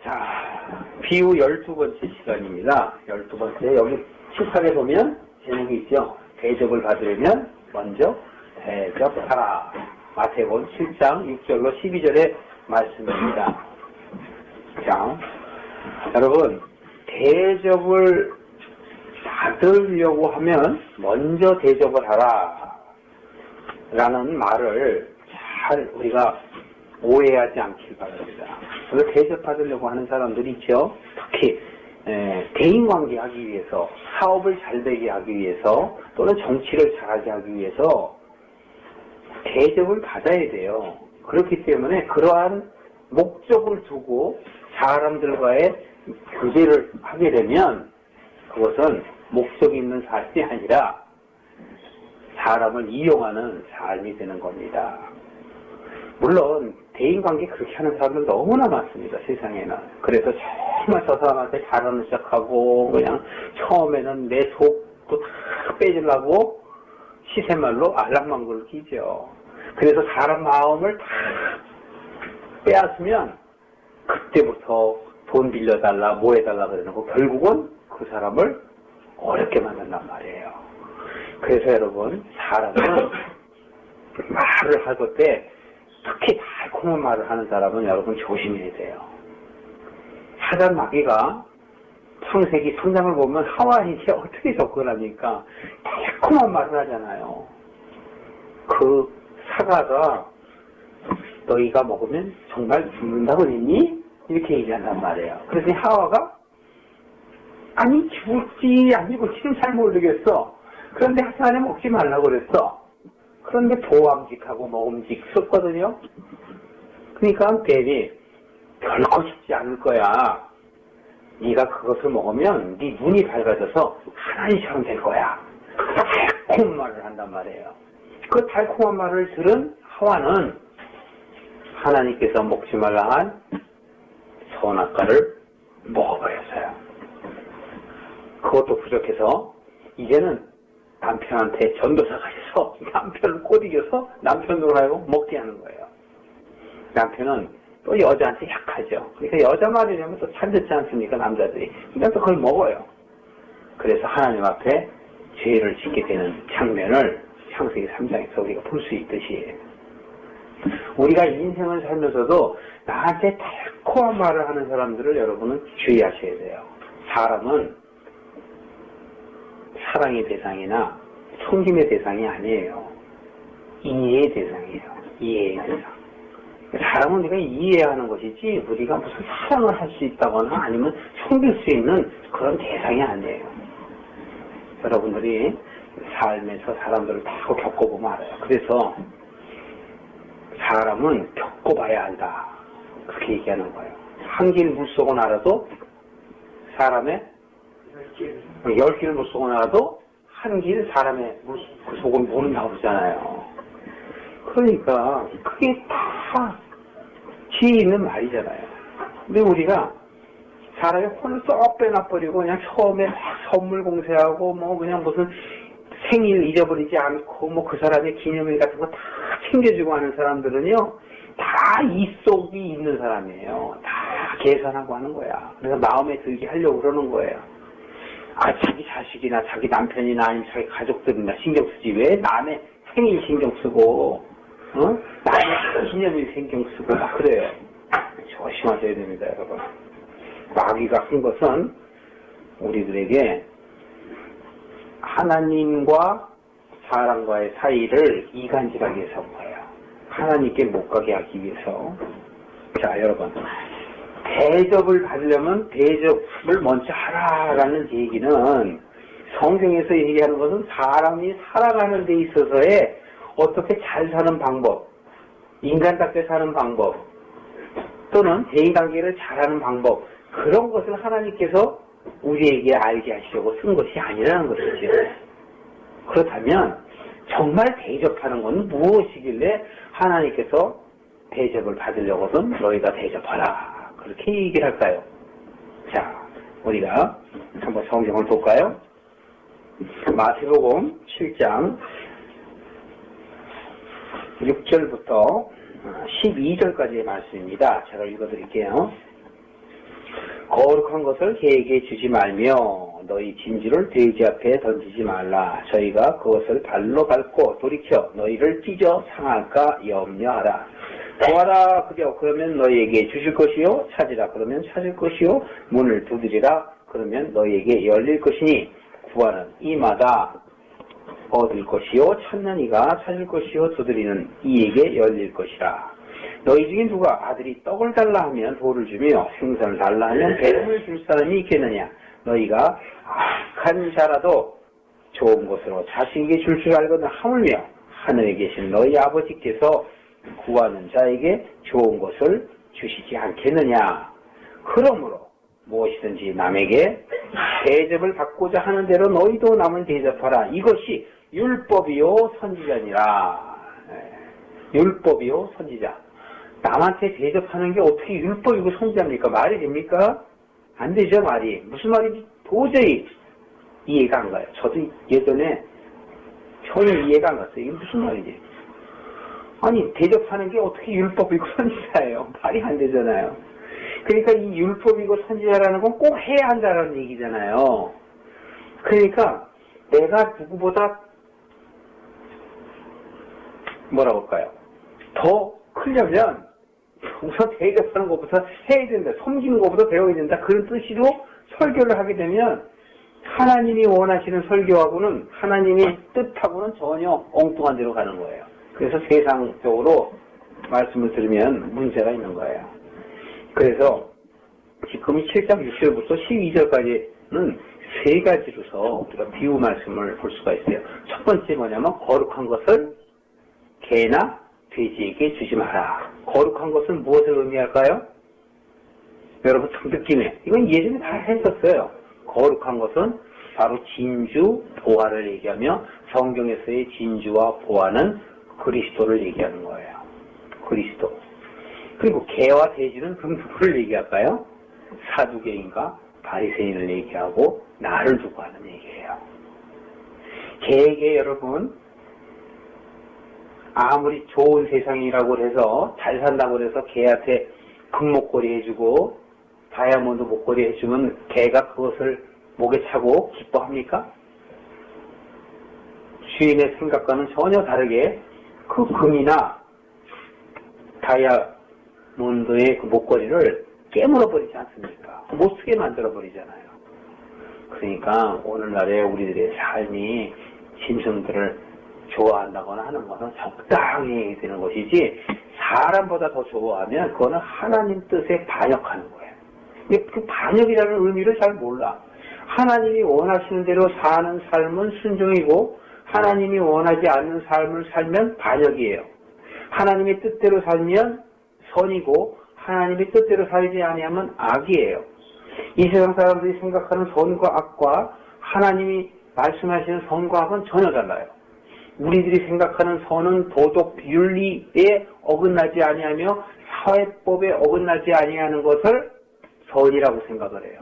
자, 비유 12번째 시간입니다. 12번째, 여기 칠판에 보면 제목이 있죠. 대접을 받으려면 먼저 대접하라. 마태복음 7장 6절로 12절의 말씀입니다. 자, 여러분, 대접을 받으려고 하면 먼저 대접을 하라 라는 말을 잘 우리가 오해하지 않길 바랍니다. 그래서 대접받으려고 하는 사람들이 있죠. 특히 대인관계 하기 위해서, 사업을 잘 되게 하기 위해서, 또는 정치를 잘하게 하기 위해서 대접을 받아야 돼요. 그렇기 때문에 그러한 목적을 두고 사람들과의 교제를 하게 되면 그것은 목적이 있는 삶이 아니라 사람을 이용하는 삶이 되는 겁니다. 물론 대인관계 그렇게 하는 사람들 너무나 많습니다. 세상에는. 그래서 정말 저 사람한테 잘하는 척하고 그냥 처음에는 내 속도 다 빼주려고 시세말로 알랑망구를 끼죠. 그래서 사람 마음을 다 빼앗으면 그때부터 돈 빌려달라 뭐 해달라 그러는 거 결국은 그 사람을 어렵게 만든단 말이에요. 그래서 여러분, 사람은 말을 할 때 특히 달콤한 말을 하는 사람은 여러분 조심해야 돼요. 사단 마귀가 창세기 3장을 보면 하와에게 어떻게 접근하니까 달콤한 말을 하잖아요. 그 사과가 너희가 먹으면 정말 죽는다고 그랬니? 이렇게 얘기한단 말이에요. 그래서 하와가 아니 죽을지 안 죽을지는 잘 모르겠어. 그런데 하나님 먹지 말라고 그랬어. 그런데 보암직하고 먹음직 썼거든요. 그러니까 괜히 별거 싶지 않을 거야. 네가 그것을 먹으면 네 눈이 밝아져서 하나님처럼 될 거야. 달콤한 말을 한단 말이에요. 그 달콤한 말을 들은 하와는 하나님께서 먹지 말라 한 선악과를 먹어버렸어요. 그것도 부족해서 이제는 남편한테 전도사가 있어 남편을 꼬드겨서 남편으로 하여금 먹게 하는 거예요. 남편은 또 여자한테 약하죠. 그러니까 여자 말이냐면 또 참듣지 않습니까, 남자들이. 그러니까 또 그걸 먹어요. 그래서 하나님 앞에 죄를 짓게 되는 장면을 창세기 3장에서 우리가 볼 수 있듯이 우리가 인생을 살면서도 나한테 달콤한 말을 하는 사람들을 여러분은 주의하셔야 돼요. 사람은 사랑의 대상이나 섬김의 대상이 아니에요. 이해의 대상이에요. 이해의 대상. 사람은 우리가 이해하는 것이지 우리가 무슨 사랑을 할 수 있다거나 아니면 섬길 수 있는 그런 대상이 아니에요. 여러분들이 삶에서 사람들을 다 겪어보면 알아요. 그래서 사람은 겪어봐야 한다. 그렇게 얘기하는 거예요. 한 길 물속은 알아도 사람의 10길 물속은 알아도 한 길 사람의 그 속은 모른다고 그러잖아요. 그러니까 그게 다 지혜 있는 말이잖아요. 근데 우리가 사람의 혼을 쏙 빼놔버리고 그냥 처음에 막 선물 공세하고 뭐 그냥 무슨 생일 잊어버리지 않고 뭐 그 사람의 기념일 같은 거 다 챙겨주고 하는 사람들은요 다 이 속이 있는 사람이에요. 다 계산하고 하는 거야. 그래서 마음에 들게 하려고 그러는 거예요. 자기 자식이나 자기 남편이나 아니면 자기 가족들이나 신경 쓰지 왜 남의 생일 신경 쓰고 남의 기념일 신경 쓰고 막 그래요. 조심하셔야 됩니다, 여러분. 마귀가 한 것은 우리들에게 하나님과 사람과의 사이를 이간질하기 위해서 한 거예요. 하나님께 못 가게 하기 위해서. 자, 여러분. 대접을 받으려면 대접을 먼저 하라라는 얘기는 성경에서 얘기하는 것은 사람이 살아가는 데 있어서의 어떻게 잘 사는 방법, 인간답게 사는 방법, 또는 대인관계를 잘하는 방법, 그런 것을 하나님께서 우리에게 알게 하시려고 쓴 것이 아니라는 것이죠. 그렇다면 정말 대접하는 것은 무엇이길래 하나님께서 대접을 받으려고든 너희가 대접하라 그렇게 얘기를 할까요? 자, 우리가 한번 성경을 볼까요? 마태복음 7장 6절부터 12절까지의 말씀입니다. 제가 읽어드릴게요. 거룩한 것을 개에게 주지 말며 너희 진주를 돼지 앞에 던지지 말라. 저희가 그것을 발로 밟고 돌이켜 너희를 찢어 상할까 염려하라. 구하라 그러면 너희에게 주실 것이요, 찾으라 그러면 찾을 것이요, 문을 두드리라 그러면 너희에게 열릴 것이니 구하는 이마다 얻을 것이요, 찾는 이가 찾을 것이요, 두드리는 이에게 열릴 것이라. 너희 중에 누가 아들이 떡을 달라 하면 돌을 주며 생선을 달라 하면 뱀을 줄 사람이 있겠느냐. 너희가 악한 자라도 좋은 것으로 자식에게 줄 줄 알거든 하물며 하늘에 계신 너희 아버지께서 구하는 자에게 좋은 것을 주시지 않겠느냐. 그러므로 무엇이든지 남에게 대접을 받고자 하는 대로 너희도 남을 대접하라. 이것이 율법이요 선지자니라. 율법이요 선지자. 남한테 대접하는 게 어떻게 율법이고 선지자입니까? 말이 됩니까? 안 되죠, 말이. 무슨 말인지 도저히 이해가 안 가요. 저도 예전에 전혀 이해가 안 갔어요. 이게 무슨 말이지? 아니, 대접하는 게 어떻게 율법이고 선지자예요? 말이 안 되잖아요. 그러니까 이 율법이고 선지자라는 건 꼭 해야 한다는 얘기잖아요. 그러니까 내가 누구보다 뭐라고 할까요? 더 크려면 우선 대접하는 것부터 해야 된다. 섬기는 것부터 배워야 된다. 그런 뜻으로 설교를 하게 되면 하나님이 원하시는 설교하고는 하나님의 뜻하고는 전혀 엉뚱한 데로 가는 거예요. 그래서 세상적으로 말씀을 들으면 문제가 있는 거예요. 그래서 지금 7장 6절부터 12절까지는 세 가지로서 우리가 비유 말씀을 볼 수가 있어요. 첫 번째 뭐냐면 거룩한 것을 개나 돼지에게 주지 마라. 거룩한 것은 무엇을 의미할까요? 여러분 참 느끼네. 이건 예전에 다 했었어요. 거룩한 것은 바로 진주, 보화를 얘기하며 성경에서의 진주와 보화는 그리스도를 얘기하는 거예요. 그리스도. 그리고 개와 돼지는 그럼 누구를 얘기할까요? 사두개인과 바리새인을 얘기하고 나를 두고 하는 얘기예요. 개에게 여러분 아무리 좋은 세상이라고 해서 잘 산다고 해서 개한테 금목걸이 해주고 다이아몬드 목걸이 해주면 개가 그것을 목에 차고 기뻐합니까? 주인의 생각과는 전혀 다르게 그 금이나 다이아몬드의 그 목걸이를 깨물어 버리지 않습니까? 못 쓰게 만들어 버리잖아요. 그러니까 오늘날의 우리들의 삶이 짐승들을 좋아한다거나 하는 것은 적당히 되는 것이지 사람보다 더 좋아하면 그거는 하나님 뜻에 반역하는 거예요. 근데 그 반역이라는 의미를 잘 몰라. 하나님이 원하시는 대로 사는 삶은 순종이고 하나님이 원하지 않는 삶을 살면 반역이에요. 하나님의 뜻대로 살면 선이고 하나님의 뜻대로 살지 아니하면 악이에요. 이 세상 사람들이 생각하는 선과 악과 하나님이 말씀하시는 선과 악은 전혀 달라요. 우리들이 생각하는 선은 도덕 윤리에 어긋나지 아니하며 사회법에 어긋나지 아니하는 것을 선이라고 생각을 해요.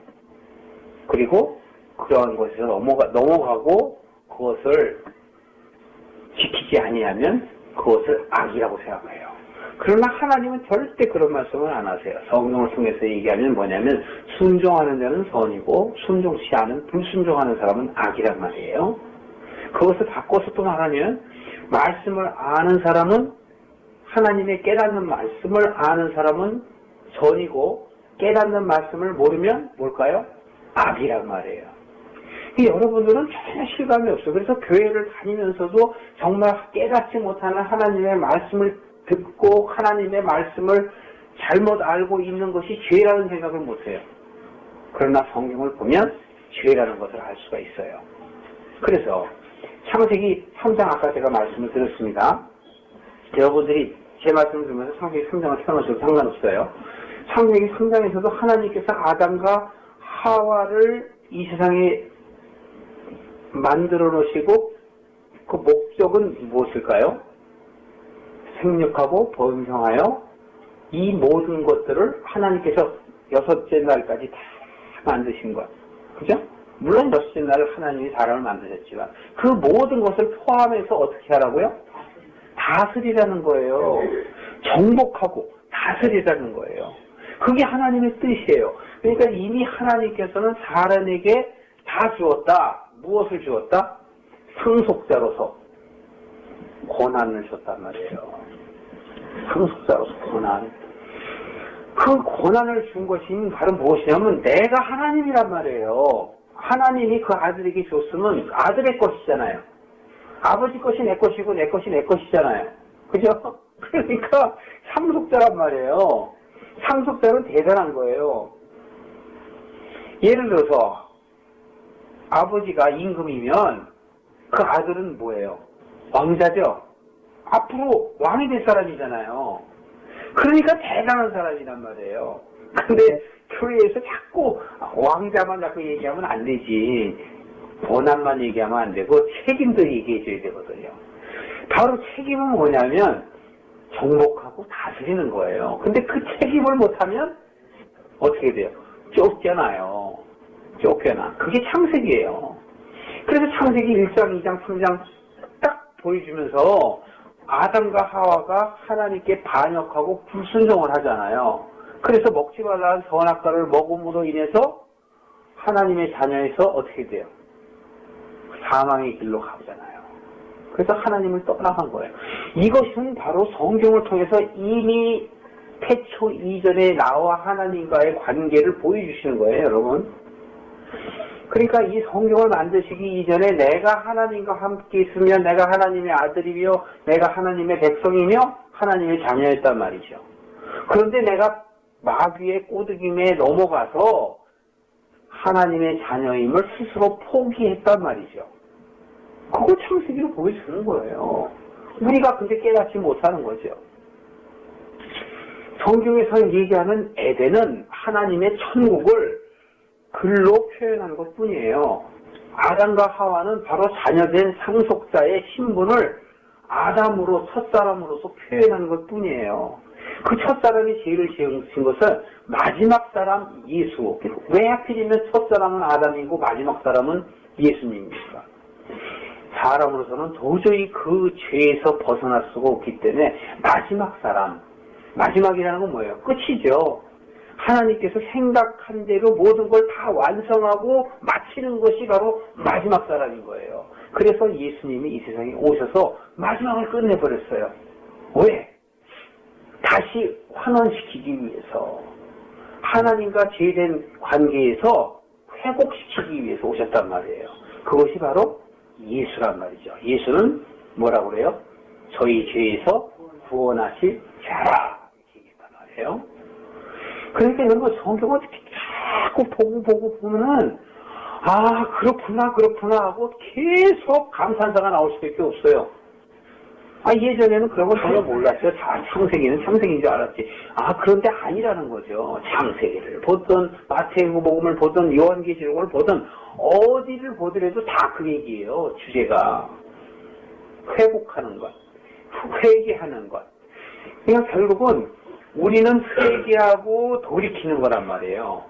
그리고 그러한 것에서 넘어가고 그것을 지키지 아니하면 그것을 악이라고 생각해요. 그러나 하나님은 절대 그런 말씀을 안 하세요. 성경을 통해서 얘기하면 뭐냐면 순종하는 자는 선이고 순종치 않은 불순종하는 사람은 악이란 말이에요. 그것을 바꿔서 또 말하면 말씀을 아는 사람은 하나님의 깨닫는 말씀을 아는 사람은 선이고 깨닫는 말씀을 모르면 뭘까요? 악이란 말이에요. 여러분들은 전혀 실감이 없어요. 그래서 교회를 다니면서도 정말 깨닫지 못하는 하나님의 말씀을 듣고 하나님의 말씀을 잘못 알고 있는 것이 죄라는 생각을 못해요. 그러나 성경을 보면 죄라는 것을 알 수가 있어요. 그래서 창세기 3장 아까 제가 말씀을 드렸습니다. 여러분들이 제 말씀을 들으면서 창세기 3장을 펴놓으셔도 상관없어요. 창세기 3장에서도 하나님께서 아담과 하와를 이 세상에 만들어 놓으시고 그 목적은 무엇일까요? 생육하고 번성하여 이 모든 것들을 하나님께서 6째 날까지 다 만드신 것. 그죠? 물론 6째 날 하나님이 사람을 만드셨지만 그 모든 것을 포함해서 어떻게 하라고요? 다스리라는 거예요. 정복하고 다스리라는 거예요. 그게 하나님의 뜻이에요. 그러니까 이미 하나님께서는 사람에게 다 주었다. 무엇을 주었다? 상속자로서 권한을 줬단 말이에요. 상속자로서 권한. 그 권한을 준 것이 바로 무엇이냐면 내가 하나님이란 말이에요. 하나님이 그 아들에게 줬으면 아들의 것이잖아요. 아버지 것이 내 것이고 내 것이 내 것이잖아요. 그죠? 그러니까 상속자란 말이에요. 상속자는 대단한 거예요. 예를 들어서 아버지가 임금이면 그 아들은 뭐예요? 왕자죠? 앞으로 왕이 될 사람이잖아요. 그러니까 대단한 사람이란 말이에요. 근데 교회에서 자꾸 왕자만 자꾸 얘기하면 안 되지. 권한만 얘기하면 안 되고 책임도 얘기해줘야 되거든요. 바로 책임은 뭐냐면 정복하고 다스리는 거예요. 근데 그 책임을 못하면 어떻게 돼요? 쫓겨나요. 쫓겨나. 그게 창세기예요. 그래서 창세기 1장, 2장, 3장 딱 보여주면서 아담과 하와가 하나님께 반역하고 불순종을 하잖아요. 그래서 먹지 말라는 선악과를 먹음으로 인해서 하나님의 자녀에서 어떻게 돼요? 사망의 길로 가잖아요. 그래서 하나님을 떠나간 거예요. 이것은 바로 성경을 통해서 이미 태초 이전에 나와 하나님과의 관계를 보여주시는 거예요, 여러분. 그러니까 이 성경을 만드시기 이전에 내가 하나님과 함께 있으면 내가 하나님의 아들이며 내가 하나님의 백성이며 하나님의 자녀였단 말이죠. 그런데 내가 마귀의 꼬드김에 넘어가서 하나님의 자녀임을 스스로 포기했단 말이죠. 그걸 창세기로 보여주는 거예요. 우리가 근데 깨닫지 못하는 거죠. 성경에서 얘기하는 에덴은 하나님의 천국을 글로 표현한 것 뿐이에요. 아담과 하와는 바로 자녀된 상속자의 신분을 아담으로 첫사람으로서 표현한 것 뿐이에요. 그 첫사람이 죄를 지은 것은 마지막 사람 예수. 왜 하필이면 첫사람은 아담이고 마지막 사람은 예수님입니까? 사람으로서는 도저히 그 죄에서 벗어날 수가 없기 때문에 마지막 사람, 마지막이라는 건 뭐예요? 끝이죠. 하나님께서 생각한 대로 모든 걸 다 완성하고 마치는 것이 바로 마지막 사람인 거예요. 그래서 예수님이 이 세상에 오셔서 마지막을 끝내버렸어요. 왜? 다시 환원시키기 위해서, 하나님과 죄된 관계에서 회복시키기 위해서 오셨단 말이에요. 그것이 바로 예수란 말이죠. 예수는 뭐라고 그래요? 저희 죄에서 구원하실 자라 이렇게 얘기했단 말이에요. 그러니까 여러분 성경을 자꾸 보고 보면은 아 그렇구나 하고 계속 감탄사가 나올 수밖에 없어요. 아 예전에는 그런 거 전혀 몰랐어요. 다 창세기는 창세기인 줄 알았지. 아 그런데 아니라는 거죠. 창세기를 보든 마태복음을 보든 요한계시록을 보든 어디를 보더라도 다 그 얘기예요. 주제가 회복하는 것, 회개하는 것. 그러니까 결국은 우리는 회개하고 돌이키는 거란 말이에요.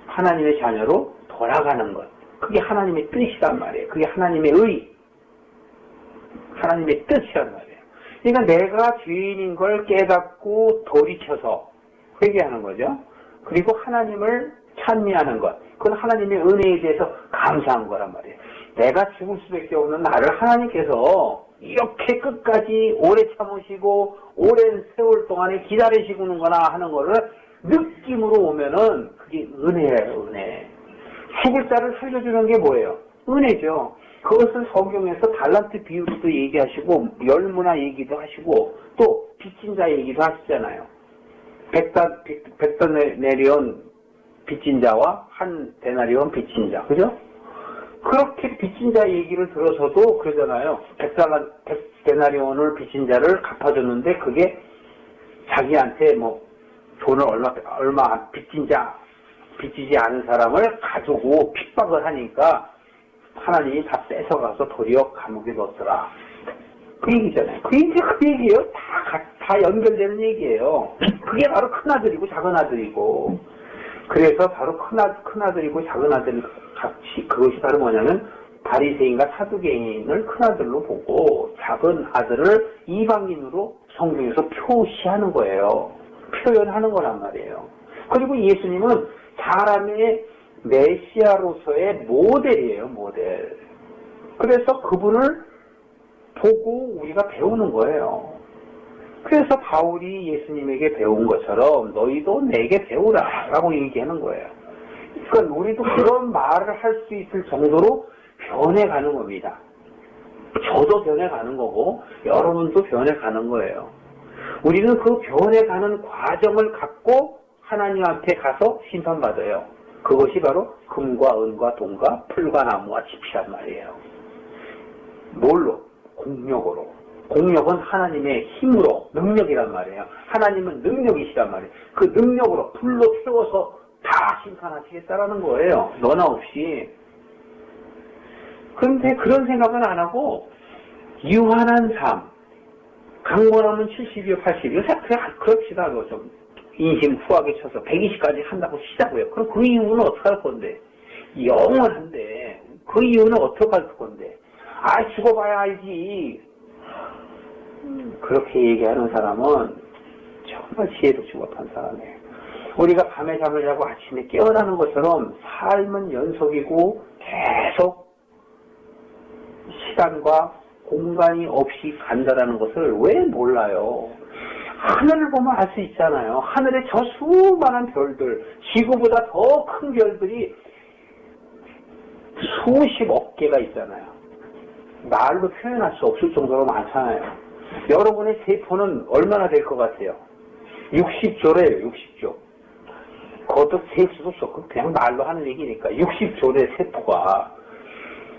하나님의 자녀로 돌아가는 것. 그게 하나님의 뜻이란 말이에요. 그게 하나님의 의. 하나님의 뜻이란 말이에요. 그러니까 내가 죄인인 걸 깨닫고 돌이켜서 회개하는 거죠. 그리고 하나님을 찬미하는 것. 그건 하나님의 은혜에 대해서 감사한 거란 말이에요. 내가 죽을 수밖에 없는 나를 하나님께서 이렇게 끝까지 오래 참으시고 오랜 세월 동안에 기다리시는구나 하는 거를 느낌으로 오면은 그게 은혜예요, 은혜. 죽을 자를 살려주는 게 뭐예요? 은혜죠. 그것을 성경에서 달란트 비유도 얘기하시고 열무나 얘기도 하시고 또 빚진 자 얘기도 하시잖아요. 백데나리온 빚진 자와 한 데나리온 빚진 자, 그죠? 그렇게 빚진 자 얘기를 들어서도 그러잖아요. 100데나리온을 빚진 자를 갚아줬는데 그게 자기한테 뭐 돈을 얼마 빚지지 않은 사람을 가지고 핍박을 하니까 하나님이 다 뺏어가서 도리어 감옥에 넣더라. 그 얘기잖아요. 그 얘기예요. 다 연결되는 얘기예요. 그게 바로 큰아들이고 작은아들이고. 그래서 바로 큰아들이고 작은아들 같이 그것이 바로 뭐냐면 바리새인과 사두개인을 큰아들로 보고 작은아들을 이방인으로 성경에서 표시하는 거예요. 표현하는 거란 말이에요. 그리고 예수님은 사람의 메시아로서의 모델이에요, 모델. 그래서 그분을 보고 우리가 배우는 거예요. 그래서 바울이 예수님에게 배운 것처럼 너희도 내게 배우라 라고 얘기하는 거예요. 그러니까 우리도 그런 말을 할 수 있을 정도로 변해가는 겁니다. 저도 변해가는 거고 여러분도 변해가는 거예요. 우리는 그 변해가는 과정을 갖고 하나님 앞에 가서 심판받아요. 그것이 바로 금과 은과 동과 풀과 나무와 짚이란 말이에요. 뭘로? 공력으로. 공력은 하나님의 힘으로, 능력이란 말이에요. 하나님은 능력이시란 말이에요. 그 능력으로 불로 태워서 다 심판하시겠다라는 거예요. 너나 없이. 그런데 그런 생각은 안 하고 유한한 삶, 강건하면 70이요, 80이요. 그냥 그럽시다. 좀 인심 후하게 쳐서 120까지 한다고 치자고요. 그럼 그 이유는 어떻게 할 건데? 영원한데 그 이유는 어떻게 할 건데? 죽어봐야 알지. 그렇게 얘기하는 사람은 정말 지혜롭지 못한 사람이에요. 우리가 밤에 잠을 자고 아침에 깨어나는 것처럼 삶은 연속이고 계속 시간과 공간이 없이 간다라는 것을 왜 몰라요? 하늘을 보면 알 수 있잖아요. 하늘에 저 수많은 별들, 지구보다 더 큰 별들이 수십억 개가 있잖아요. 말로 표현할 수 없을 정도로 많잖아요. 여러분의 세포는 얼마나 될 것 같아요? 60조래요, 60조. 그것도 셀 수도 없고 그냥 말로 하는 얘기니까 60조의 세포가.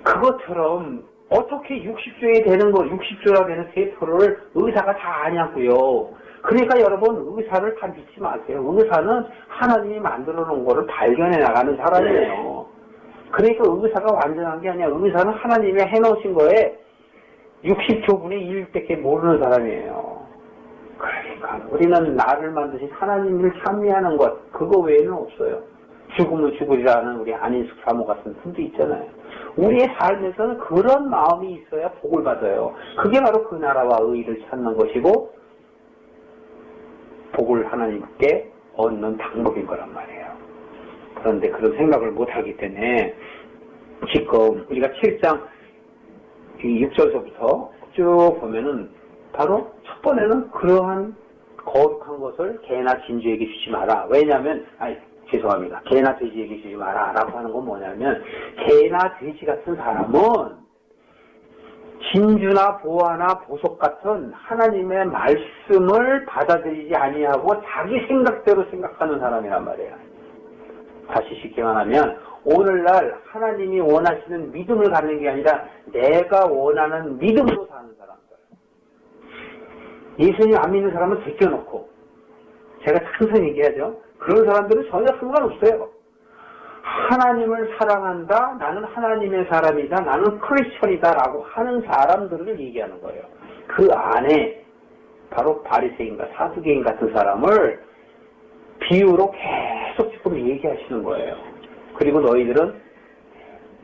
그것처럼 어떻게 60조에 되는 거, 60조나 되는 세포를 의사가 다 아냐고요. 그러니까 여러분 의사를 다 믿지 마세요. 의사는 하나님이 만들어 놓은 거를 발견해 나가는 사람이에요. 그러니까 의사가 완전한 게 아니야. 의사는 하나님이 해놓으신 거에 60조분의 1밖에 모르는 사람이에요. 그러니까 우리는 나를 만드신 하나님을 찬미하는 것, 그거 외에는 없어요. 죽으면 죽으리라는 우리 안인숙 사모 같은 분도 있잖아요. 우리의 삶에서는 그런 마음이 있어야 복을 받아요. 그게 바로 그 나라와 의를 찾는 것이고 복을 하나님께 얻는 방법인 거란 말이에요. 그런데 그런 생각을 못하기 때문에 지금 우리가 7장 6절서부터 쭉 보면은 바로 첫 번에는 그러한 거룩한 것을 개나 진주에게 주지 마라. 왜냐하면 죄송합니다. 개나 돼지에게 주지 마라 라고 하는 건 뭐냐면 개나 돼지 같은 사람은 진주나 보화나 보석 같은 하나님의 말씀을 받아들이지 아니하고 자기 생각대로 생각하는 사람이란 말이에요. 다시 쉽게 말하면 오늘날 하나님이 원하시는 믿음을 갖는 게 아니라 내가 원하는 믿음으로 사는 사람들. 예수님 안 믿는 사람은 제껴놓고, 제가 항상 얘기하죠. 그런 사람들은 전혀 상관없어요. 하나님을 사랑한다, 나는 하나님의 사람이다, 나는 크리스천이다 라고 하는 사람들을 얘기하는 거예요. 그 안에 바로 바리새인과 사두개인 같은 사람을 비유로 계속 지금 얘기하시는 거예요. 그리고 너희들은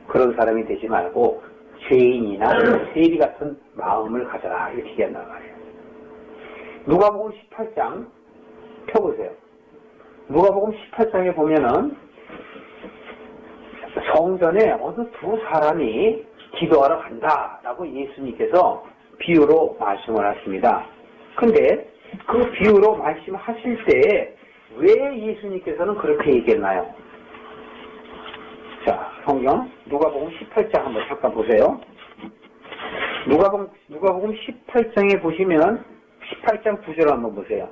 그런 사람이 되지 말고 죄인이나 세리 같은 마음을 가져라 이렇게 얘기한단 말이에요. 누가복음 18장 펴보세요. 누가복음 18장에 보면은 성전에 어느 두 사람이 기도하러 간다라고 예수님께서 비유로 말씀을 하십니다. 근데 그 비유로 말씀하실 때 왜 예수님께서는 그렇게 얘기했나요? 자, 성경 누가복음 18장 한번 잠깐 보세요. 누가복음 18장에 보시면 18장 9절 한번 보세요.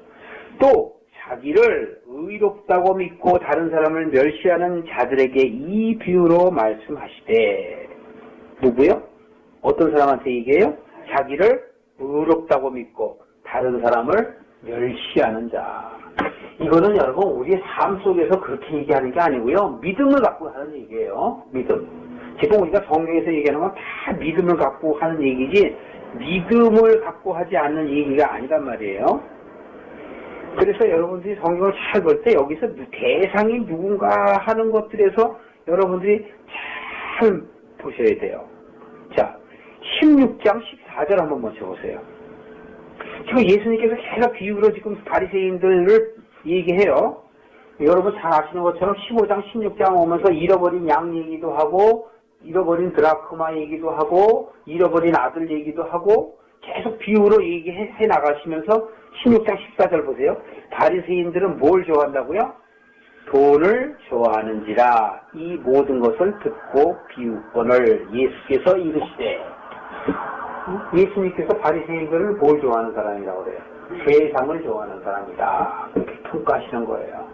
또 자기를 의롭다고 믿고 다른 사람을 멸시하는 자들에게 이 비유로 말씀하시되, 누구요? 어떤 사람한테 얘기해요? 자기를 의롭다고 믿고 다른 사람을 멸시하는 자. 이거는 여러분 우리의 삶 속에서 그렇게 얘기하는 게 아니고요. 믿음을 갖고 하는 얘기예요. 믿음. 지금 우리가 성경에서 얘기하는 건 다 믿음을 갖고 하는 얘기지 믿음을 갖고 하지 않는 얘기가 아니란 말이에요. 그래서 여러분들이 성경을 잘 볼 때 여기서 대상이 누군가 하는 것들에서 여러분들이 잘 보셔야 돼요. 자, 16장 14절 한번 먼저 보세요. 지금 예수님께서 계속 비유로 지금 바리새인들을 얘기해요. 여러분 잘 아시는 것처럼 15장, 16장 오면서 잃어버린 양 얘기도 하고, 잃어버린 드라크마 얘기도 하고, 잃어버린 아들 얘기도 하고, 계속 비유로 얘기해 나가시면서 16장 14절 보세요. 바리새인들은 뭘 좋아한다고요? 돈을 좋아하는지라 이 모든 것을 듣고 비유권을 예수께서 이르시되. 예수님께서 바리새인들을 뭘 좋아하는 사람이라고 그래요? 세상을 좋아하는 사람이다. 그렇게 평가하시는 거예요.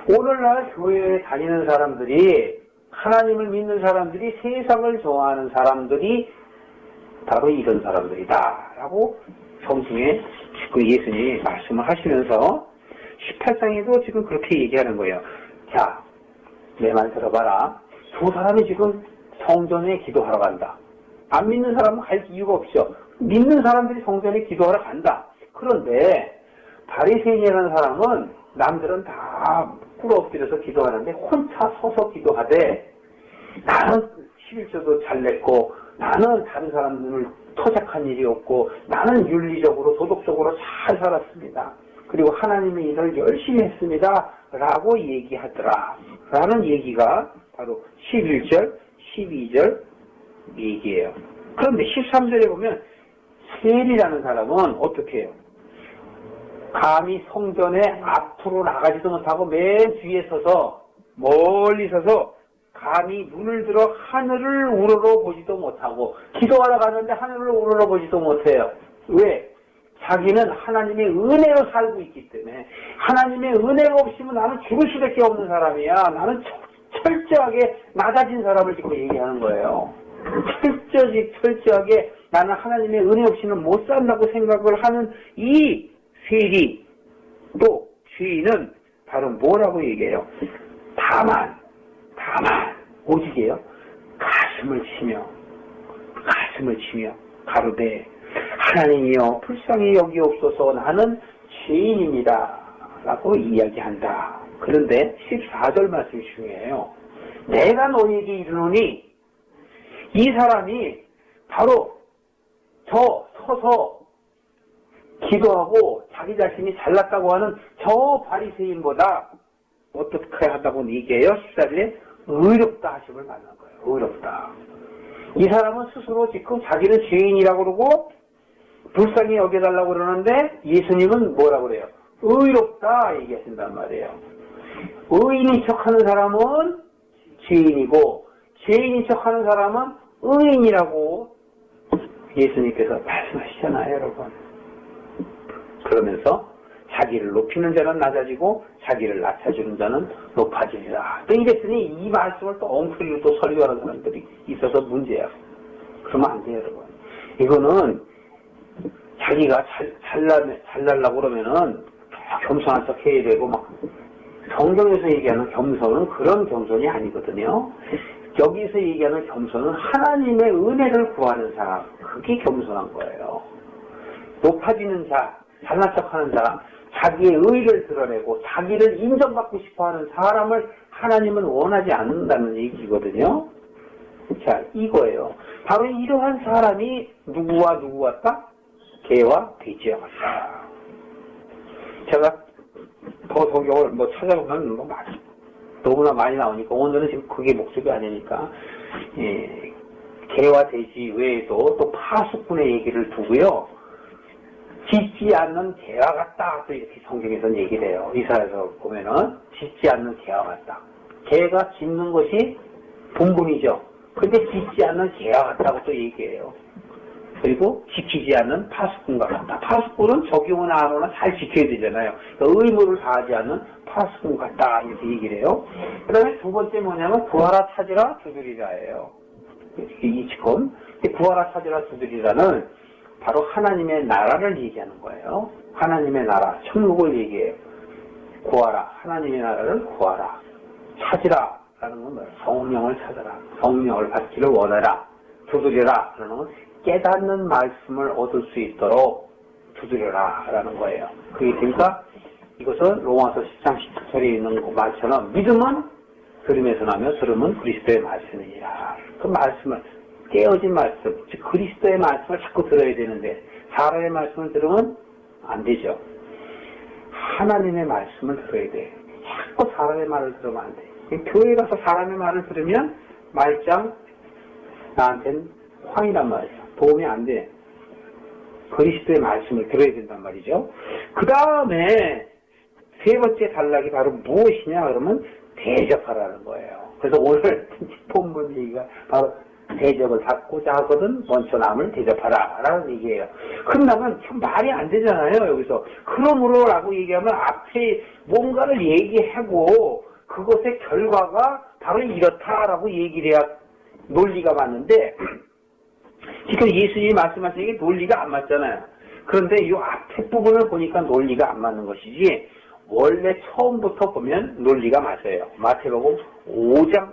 오늘날 교회에 다니는 사람들이, 하나님을 믿는 사람들이 세상을 좋아하는 사람들이 바로 이런 사람들이다 라고 성경에 그 예수님이 말씀을 하시면서 18장에도 지금 그렇게 얘기하는 거예요. 자, 내 말 들어봐라. 두 사람이 지금 성전에 기도하러 간다. 안 믿는 사람은 갈 이유가 없죠. 믿는 사람들이 성전에 기도하러 간다. 그런데 바리새인이라는 사람은 남들은 다 꿇어엎드려서 기도하는데 혼자 서서 기도하되, 나는 11조도 잘 냈고, 나는 다른 사람들을 토작한 일이 없고, 나는 윤리적으로 도덕적으로 잘 살았습니다. 그리고 하나님의 일을 열심히 했습니다. 라고 얘기하더라. 라는 얘기가 바로 11절, 12절 얘기예요. 그런데 13절에 보면 셀이라는 사람은 어떻게 해요? 감히 성전에 앞으로 나가지도 못하고 맨 뒤에 서서, 멀리 서서 감히 눈을 들어 하늘을 우러러 보지도 못하고, 기도하러 가는데 하늘을 우러러 보지도 못해요. 왜? 자기는 하나님의 은혜로 살고 있기 때문에, 하나님의 은혜가 없으면 나는 죽을 수밖에 없는 사람이야. 나는 철저하게 낮아진 사람을 지금 얘기하는 거예요. 철저하게 나는 하나님의 은혜 없이는 못 산다고 생각을 하는 이 세리, 또 죄인은 바로 뭐라고 얘기해요? 다만 오직이에요. 가슴을 치며 가로되 하나님이여 불쌍히 여기옵소서, 나는 죄인입니다 라고 이야기한다. 그런데 14절 말씀이 중요해요. 내가 너희에게 이르노니, 이 사람이 바로 저 서서 기도하고 자기 자신이 잘났다고 하는 저 바리새인보다 어떻게 하다고 얘기해요? 14절에 의롭다 하심을 만난 거예요. 의롭다. 이 사람은 스스로 지금 자기는 죄인이라고 그러고 불쌍히 여겨달라고 그러는데, 예수님은 뭐라고 그래요? 의롭다 얘기하신단 말이에요. 의인인 척하는 사람은 죄인이고, 죄인인 척하는 사람은 의인이라고 예수님께서 말씀하시잖아요, 여러분. 그러면서 자기를 높이는 자는 낮아지고 자기를 낮춰주는 자는 높아지리라. 또 이랬더니 이 말씀을 또 엉터리로 또 설교하는 사람들이 있어서 문제야. 그러면 안 돼요, 여러분. 이거는 자기가 잘날라고 그러면은 겸손한 척 해야 되고, 막 성경에서 얘기하는 겸손은 그런 겸손이 아니거든요. 여기서 얘기하는 겸손은 하나님의 은혜를 구하는 사람, 그게 겸손한 거예요. 높아지는 자, 잘난 척하는 사람, 자기의 의를 드러내고 자기를 인정받고 싶어하는 사람을 하나님은 원하지 않는다는 얘기거든요. 자, 이거예요. 바로 이러한 사람이 누구와 누구 같다? 개와 돼지와 같다. 제가 더 성경을 찾아보면 너무나 많이 나오니까, 오늘은 지금 그게 목적이 아니니까, 개와 돼지 외에도 또 파수꾼의 얘기를 두고요. 짖지 않는 개와 같다. 또 이렇게 성경에서는 얘기를 해요. 이사야서 보면은 짖지 않는 개와 같다. 개가 짖는 것이 본분이죠. 근데 짖지 않는 개와 같다고 또 얘기해요. 그리고 지키지 않는 파수꾼과 같다. 파수꾼은 적용은 안 오나 잘 지켜야 되잖아요. 그러니까 의무를 다하지 않는 파수꾼 같다. 이렇게 얘기를 해요. 그 다음에 두 번째 뭐냐면 구하라 찾으라 두드리라예요. 이치콘. 구하라 찾으라 두드리라는 바로 하나님의 나라를 얘기하는 거예요. 하나님의 나라, 천국을 얘기해요. 구하라, 하나님의 나라를 구하라. 찾으라 라는 건 뭐예요? 성령을 찾아라. 성령을 받기를 원하라. 두드려라 라는 건 깨닫는 말씀을 얻을 수 있도록 두드려라 라는 거예요. 그게 그러니까 이것은 로마서 10장 17절에 있는 말처럼, 믿음은 들음에서 나며 들음은 그리스도의 말씀이니라. 그 말씀을, 깨어진 말씀, 즉 그리스도의 말씀을 자꾸 들어야 되는데 사람의 말씀을 들으면 안 되죠. 하나님의 말씀을 들어야 돼. 사람의 말을 들으면 안 돼. 교회 가서 사람의 말을 들으면 말짱 나한텐 황이란 말이야. 도움이 안 돼. 그리스도의 말씀을 들어야 된단 말이죠. 그 다음에 세 번째 단락이 바로 무엇이냐 그러면 대접하라는 거예요. 그래서 오늘 본문 얘기가 바로 대접을 받고자 하거든 먼저 남을 대접하라 라는 얘기예요. 그러면 참 말이 안 되잖아요. 여기서 그러므로 라고 얘기하면 앞에 뭔가를 얘기하고 그것의 결과가 바로 이렇다라고 얘기를 해야 논리가 맞는데 지금 예수님이 말씀하신 게 논리가 안 맞잖아요. 그런데 이 앞에 부분을 보니까 논리가 안 맞는 것이지 원래 처음부터 보면 논리가 맞아요. 마태복음 5장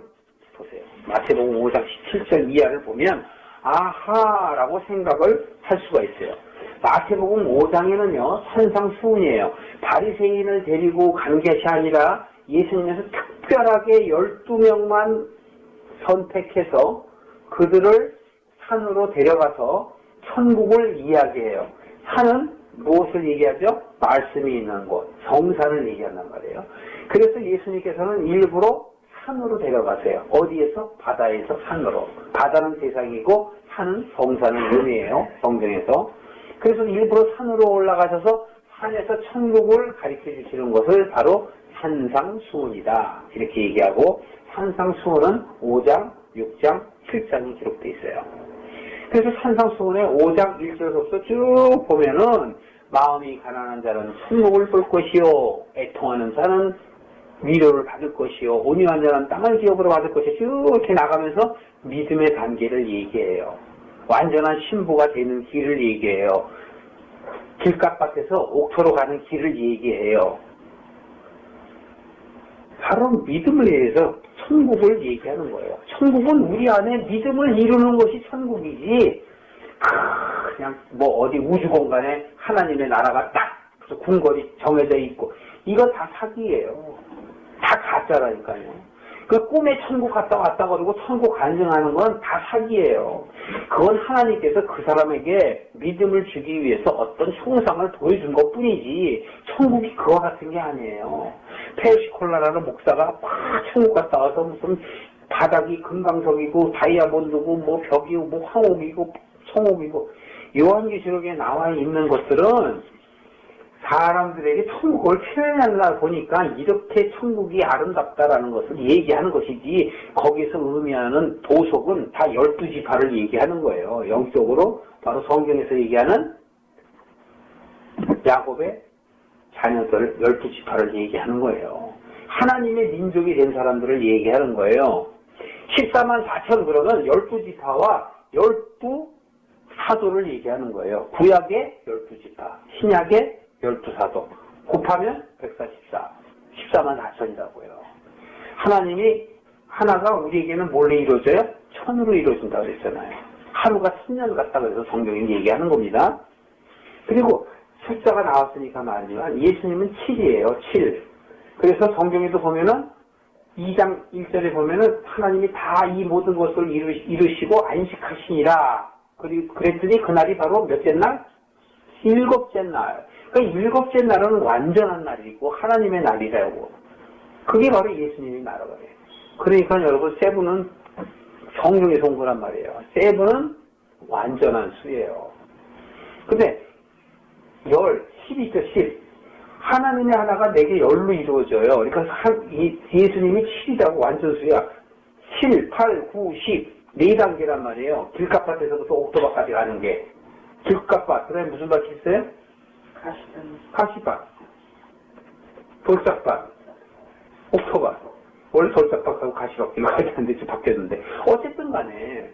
보세요. 마태복음 5장 17절 이하를 보면 아하라고 생각을 할 수가 있어요. 마태복음 5장에는요 산상수훈이에요. 바리새인을 데리고 간 것이 아니라 예수님께서 특별하게 12명만 선택해서 그들을 산으로 데려가서 천국을 이야기해요. 산은 무엇을 얘기하죠? 말씀이 있는 곳, 성산을 얘기한단 말이에요. 그래서 예수님께서는 일부러 산으로 데려가세요. 어디에서? 바다에서 산으로. 바다는 세상이고 산은 성산을 의미해요. 성경에서. 그래서 일부러 산으로 올라가셔서 산에서 천국을 가르쳐 주시는 것을 바로 산상수훈이다. 이렇게 얘기하고 산상수훈은 5장, 6장, 7장이 기록되어 있어요. 그래서 산상수훈의 5장 1절부터 쭉 보면은 마음이 가난한 자는 천국을 볼 것이요 애통하는 자는 위로를 받을 것이요 온유한 자는 땅을 기업으로 받을 것이요 쭉 이렇게 나가면서 믿음의 단계를 얘기해요. 완전한 신부가 되는 길을 얘기해요. 길가밭에서 옥토로 가는 길을 얘기해요. 바로 믿음을 위해서 천국을 얘기하는 거예요. 천국은 우리 안에 믿음을 이루는 것이 천국이지 그냥 뭐 어디 우주 공간에 하나님의 나라가 딱 궁궐이 정해져 있고 이거 다 사기예요. 다 가짜라니까요. 그 꿈에 천국 갔다 왔다 그러고 천국 간증하는 건 다 사기예요. 그건 하나님께서 그 사람에게 믿음을 주기 위해서 어떤 형상을 보여준 것 뿐이지 천국이 그와 같은 게 아니에요. 페르시콜라라는 목사가 막 천국 갔다 와서 무슨 바닥이 금강석이고 다이아몬드고 뭐 벽이고 뭐 황옥이고 성옥이고 요한계시록에 나와 있는 것들은 사람들에게 천국을 표현하려 보니까 이렇게 천국이 아름답다라는 것을 얘기하는 것이지 거기서 의미하는 보석은 다 12지파를 얘기하는 거예요. 영적으로 바로 성경에서 얘기하는 야곱의 자녀들 12지파를 얘기하는 거예요. 하나님의 민족이 된 사람들을 얘기하는 거예요. 14만 4천 그러면 12지파와 12사도를 얘기하는 거예요. 구약의 12지파, 신약의 12사도 곱하면 144 14만 4천이라고요. 하나님이 하나가 우리에게는 뭘로 이루어져요? 천으로 이루어진다고 그랬잖아요. 하루가 10년 같다 그래서 성경이 얘기하는 겁니다. 그리고 숫자가 나왔으니까 말이지만 예수님은 7이에요. 7. 그래서 성경에도 보면은 2장 1절에 보면은 하나님이 다 이 모든 것을 이루시고 안식하시니라. 그리고 그랬더니 그날이 바로 몇째 날? 7째 날. 그러니까 7째 날은 완전한 날이고 하나님의 날이라고. 그게 바로 예수님의 나라거든요. 그러니까 여러분 세븐은 성령의 성부란 말이에요. 세븐은 완전한 수예요. 근데 10이죠. 10. 하나님의 하나가 내게 10로 이루어져요. 그러니까 예수님이 7이라고 완전수야. 7, 8, 9, 10. 4단계란 말이에요. 길가밭에서부터 옥토밭까지 가는 게. 길가밭. 그 다음에 무슨 밭이 있어요? 가시밭. 돌짝밭. 옥토밭. 원래 돌짝밭하고 가시밭. 이거 하는데 지금 바뀌었는데. 어쨌든 간에.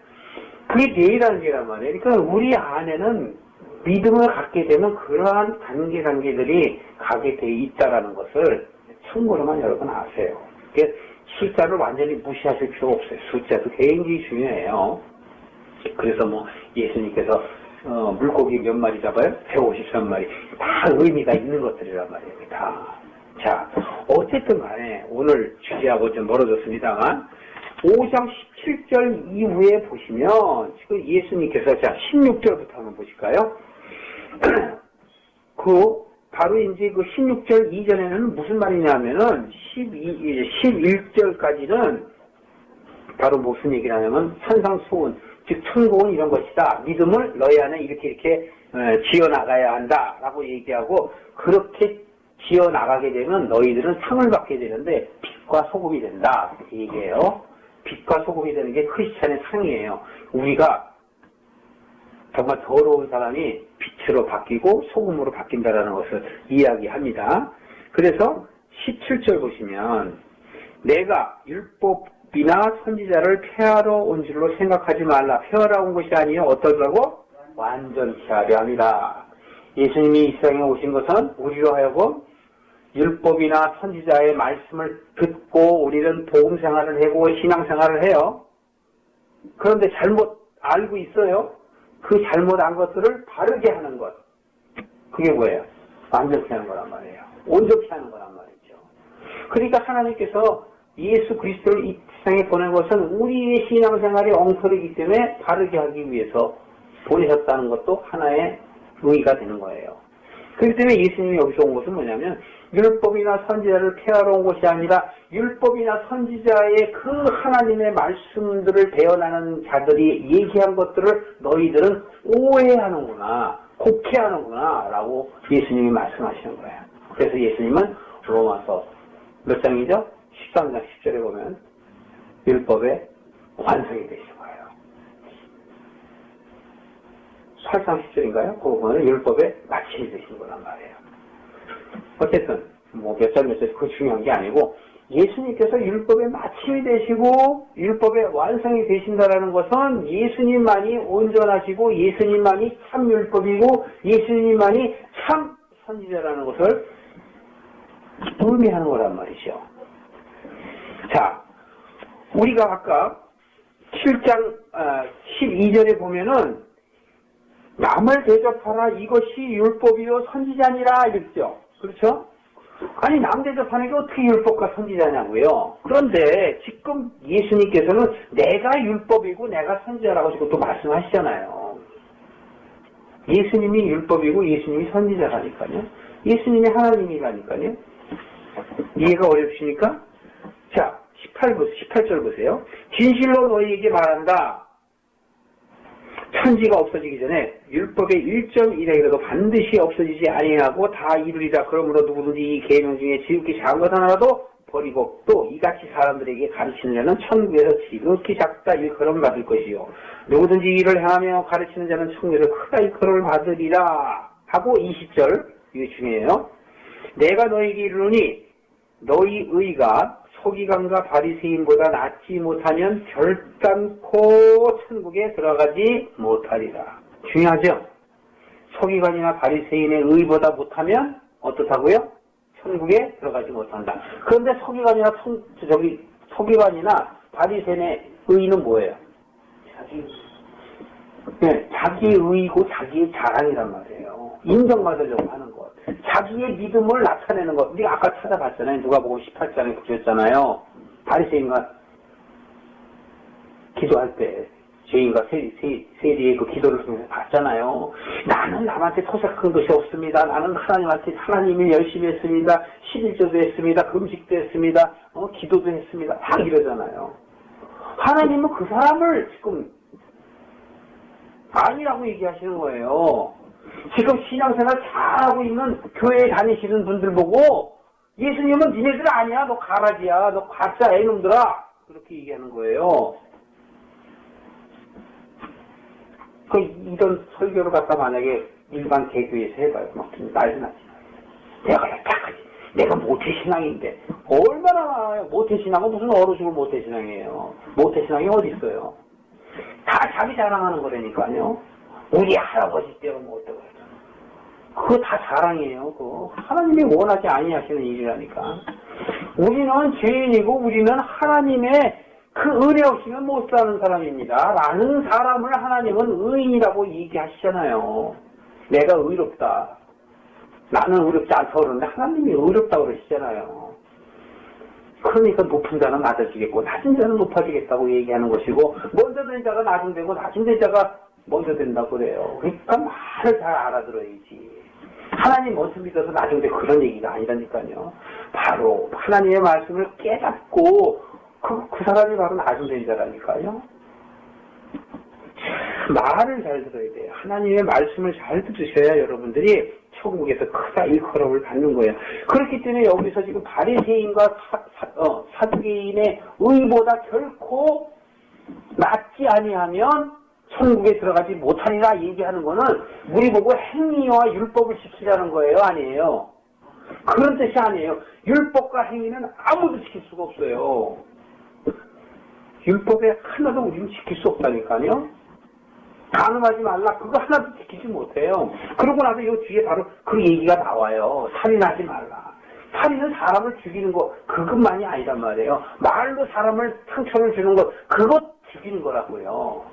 그게 4단계란 말이에요. 그러니까 우리 안에는 믿음을 갖게 되면 그러한 단계들이 가게 돼 있다라는 것을 참고로만 여러분 아세요. 숫자를 완전히 무시하실 필요가 없어요. 숫자도 굉장히 중요해요. 그래서 뭐 예수님께서 물고기 몇 마리 잡아요? 153마리. 다 의미가 있는 것들이란 말이에요. 다. 자, 어쨌든 간에 오늘 주제하고 좀 멀어졌습니다만 5장 17절 이후에 보시면 지금 예수님께서 자 16절부터 한번 보실까요? 그 바로 이제 그 16절 이전에는 무슨 말이냐면은 11절까지는 바로 무슨 얘기를 하냐면 산상수훈, 즉 천국은 이런 것이다. 믿음을 너희 안에 이렇게 지어나가야 한다라고 얘기하고 그렇게 지어나가게 되면 너희들은 상을 받게 되는데 빛과 소금이 된다. 이렇게 얘기해요. 빛과 소금이 되는 게 크리스찬의 상이에요. 우리가 정말 더러운 사람이 빛으로 바뀌고 소금으로 바뀐다라는 것을 이야기합니다. 그래서 17절 보시면 내가 율법이나 선지자를 폐하러 온 줄로 생각하지 말라. 폐하러 온 것이 아니요 어떠라고? 완전케 하려 함이라. 예수님이 이 세상에 오신 것은 우리로 하여금 율법이나 선지자의 말씀을 듣고 우리는 복음생활을 하고 신앙생활을 해요. 그런데 잘못 알고 있어요. 그 잘못한 것들을 바르게 하는 것. 그게 뭐예요? 완전케 하는 거란 말이에요. 온전케 하는 거란 말이죠. 그러니까 하나님께서 예수 그리스도를 이 세상에 보낸 것은 우리의 신앙생활이 엉터리이기 때문에 바르게 하기 위해서 보내셨다는 것도 하나의 의의가 되는 거예요. 그렇기 때문에 예수님이 여기서 온 것은 뭐냐면 율법이나 선지자를 폐하러 온 것이 아니라 율법이나 선지자의 그 하나님의 말씀들을 배워나는 자들이 얘기한 것들을 너희들은 오해하는구나, 곡해하는구나 라고 예수님이 말씀하시는 거예요. 그래서 예수님은 로마서 몇 장이죠? 13장 10절에 보면 율법의 완성이 되신 거예요. 8장 10절인가요? 그거 보면 율법의 마침이 되신 거란 말이에요. 어쨌든 뭐 몇 절 그거 중요한 게 아니고 예수님께서 율법의 마침이 되시고 율법의 완성이 되신다라는 것은 예수님만이 온전하시고 예수님만이 참 율법이고 예수님만이 참 선지자라는 것을 의미하는 거란 말이죠. 자, 우리가 아까 7장 12절에 보면은 남을 대접하라 이것이 율법이요 선지자니라 이랬죠. 그렇죠? 아니 남 대접하는 게 어떻게 율법과 선지자냐고요. 그런데 지금 예수님께서는 내가 율법이고 내가 선지자라고 지금 또 말씀하시잖아요. 예수님이 율법이고 예수님이 선지자라니까요. 예수님이 하나님이라니까요. 이해가 어렵습니까? 자, 18절 보세요. 진실로 너희에게 말한다. 천지가 없어지기 전에 율법의 1.1행이라도 반드시 없어지지 아니하고 다 이루리라. 그러므로 누구든지 이 계명 중에 지극히 작은 것 하나라도 버리고 또 이같이 사람들에게 가르치는 자는 천국에서 지극히 작다 일컬음을 받을 것이요. 누구든지 이를 행하며 가르치는 자는 천국에서 크다 일컬음을 받으리라. 하고 20절 이게 중요해요. 내가 너희에게 이르노니 너희 의가 서기관과 바리새인보다 낫지 못하면 결단코 천국에 들어가지 못하리라. 중요하죠? 서기관이나 바리새인의 의보다 못하면 어떻다고요? 천국에 들어가지 못한다. 그런데 서기관이나 바리새인의 의는 뭐예요? 자기 의이고 자기의 자랑이란 말이에요. 인정받으려고 하는 것. 자기의 믿음을 나타내는 것. 우리가 아까 찾아봤잖아요. 누가복음 18장에 보셨잖아요. 바리새인과 기도할 때 죄인과 세리의 그 기도를 통해서 봤잖아요. 나는 남한테 토색한 것이 없습니다. 나는 하나님을 열심히 했습니다. 11조도 했습니다. 금식도 했습니다. 기도도 했습니다. 다 이러잖아요. 하나님은 그 사람을 지금 아니라고 얘기하시는 거예요. 지금 신앙생활 잘하고 있는 교회에 다니시는 분들 보고 예수님은 니네들 아니야. 너 가라지야. 너 가짜야 이놈들아. 그렇게 얘기하는 거예요. 이런 설교를 갖다 만약에 일반 개교에서 해봐요. 막 난리 나지. 내가 약하지. 내가 모태신앙인데. 얼마나 모태신앙은 무슨 얼어죽을 모태신앙이에요. 모태신앙이 어디 있어요. 다 자기 자랑하는 거라니까요. 우리 할아버지 때는 뭐 어쩌고 저쩌고. 그거 다 자랑이에요. 그거. 하나님이 원하지 아니하시는 일이라니까. 우리는 죄인이고 우리는 하나님의 그 은혜 없이는 못 사는 사람입니다. 라는 사람을 하나님은 의인이라고 얘기하시잖아요. 내가 의롭다. 나는 의롭지 않다고 그러는데 하나님이 의롭다고 그러시잖아요. 그러니까 높은 자는 낮아지겠고 낮은 자는 높아지겠다고 얘기하는 것이고 먼저 된 자가 낮은 되고 낮은 된 자가 먼저 된다고 그래요. 그러니까 말을 잘 알아들어야지. 하나님 모습 믿어서 나중에 그런 얘기가 아니라니까요. 바로 하나님의 말씀을 깨닫고 그 사람이 바로 나중된 자라니까요. 말을 잘 들어야 돼요. 하나님의 말씀을 잘 들으셔야 여러분들이 천국에서 크다 일컬음을 받는 거예요. 그렇기 때문에 여기서 지금 바리새인과 사두개인의 의보다 결코 낫지 아니하면 천국에 들어가지 못하리라 얘기하는 거는 우리 보고 행위와 율법을 지키자는 거예요, 아니에요? 그런 뜻이 아니에요. 율법과 행위는 아무도 지킬 수가 없어요. 율법에 하나도 우리는 지킬 수 없다니까요. 간음하지 말라, 그거 하나도 지키지 못해요. 그러고 나서 이 뒤에 바로 그 얘기가 나와요. 살인하지 말라. 살인은 사람을 죽이는 거 그것만이 아니란 말이에요. 말로 사람을 상처를 주는 것 그것 죽이는 거라고요.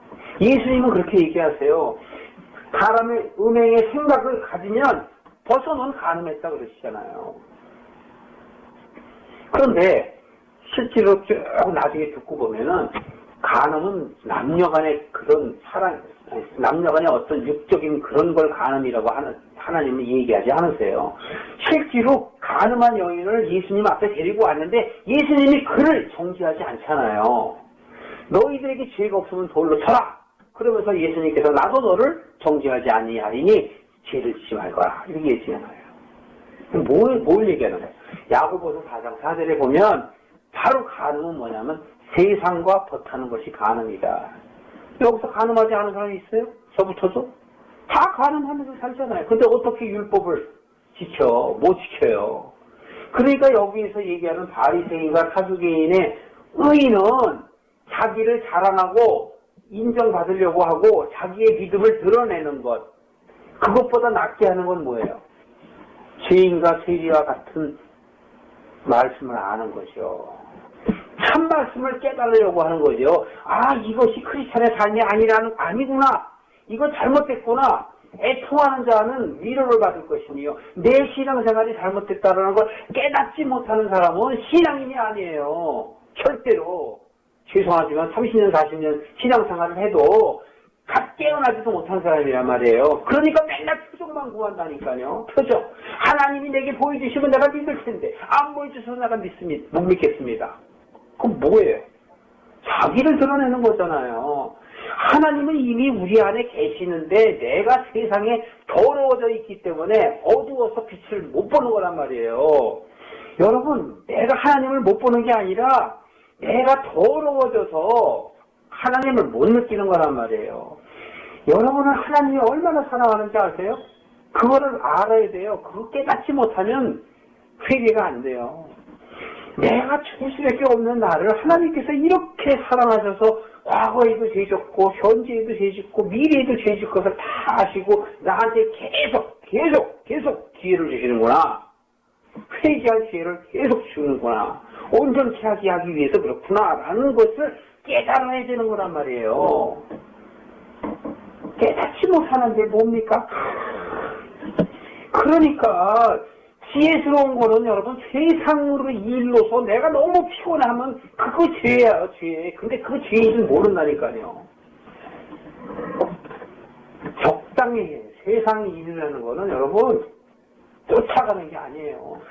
예수님은 그렇게 얘기하세요. 사람의 음행의 생각을 가지면 벌써 넌 간음했다 그러시잖아요. 그런데 실제로 쭉 나중에 듣고 보면은 간음은 남녀간의 그런 남녀간의 어떤 육적인 그런 걸 간음이라고 하나님은 얘기하지 않으세요. 실제로 간음한 여인을 예수님 앞에 데리고 왔는데 예수님이 그를 정죄하지 않잖아요. 너희들에게 죄가 없으면 돌로 쳐라. 그러면서 예수님께서 나도 너를 정죄하지 아니하리니 죄를 짓지 말거라. 이렇게 얘기하잖아요. 뭘 얘기하는 거예요? 야고보서 4장 4절에 보면 바로 간음은 뭐냐면 세상과 벗하는 것이 간음이다. 여기서 간음하지 않은 사람이 있어요? 저부터도? 다 간음하면서 살잖아요. 근데 어떻게 율법을 지켜? 못 지켜요. 그러니까 여기에서 얘기하는 바리새인과 사두개인의 의인은 자기를 자랑하고 인정받으려고 하고 자기의 믿음을 드러내는 것, 그것보다 낫게 하는 건 뭐예요? 죄인과 세리와 같은 말씀을 아는 거죠. 참 말씀을 깨달으려고 하는 거죠. 아, 이것이 크리스찬의 삶이 아니구나. 이건 잘못됐구나. 애통하는 자는 위로를 받을 것이니요. 내 신앙생활이 잘못됐다는 걸 깨닫지 못하는 사람은 신앙인이 아니에요. 절대로. 죄송하지만 30년, 40년 신앙생활을 해도 갓 깨어나지도 못한 사람이란 말이에요. 그러니까 맨날 표적만 구한다니까요. 표적. 하나님이 내게 보여주시면 내가 믿을 텐데 안 보여주셔서 내가 못 믿겠습니다. 그럼 뭐예요? 자기를 드러내는 거잖아요. 하나님은 이미 우리 안에 계시는데 내가 세상에 더러워져 있기 때문에 어두워서 빛을 못 보는 거란 말이에요. 여러분, 내가 하나님을 못 보는 게 아니라 내가 더러워져서 하나님을 못 느끼는 거란 말이에요. 여러분은 하나님이 얼마나 사랑하는지 아세요? 그거를 알아야 돼요. 그거 깨닫지 못하면 회개가 안 돼요. 내가 죽을 수밖에 없는 나를 하나님께서 이렇게 사랑하셔서 과거에도 죄 짓고 현재에도 죄 짓고 미래에도 죄 짓고 것을 다 아시고 나한테 계속 기회를 주시는구나. 회개할 기회를 계속 주는구나. 온전케 하기 위해서 그렇구나 라는 것을 깨달아야 되는 거란 말이에요. 깨닫지 못하는 게 뭡니까? 그러니까 지혜스러운 거는 여러분 세상으로 일로서 내가 너무 피곤하면 그거 죄예요, 죄. 근데 그 죄인은 모른다니까요. 적당히 세상 일이라는 거는 여러분 쫓아가는 게 아니에요.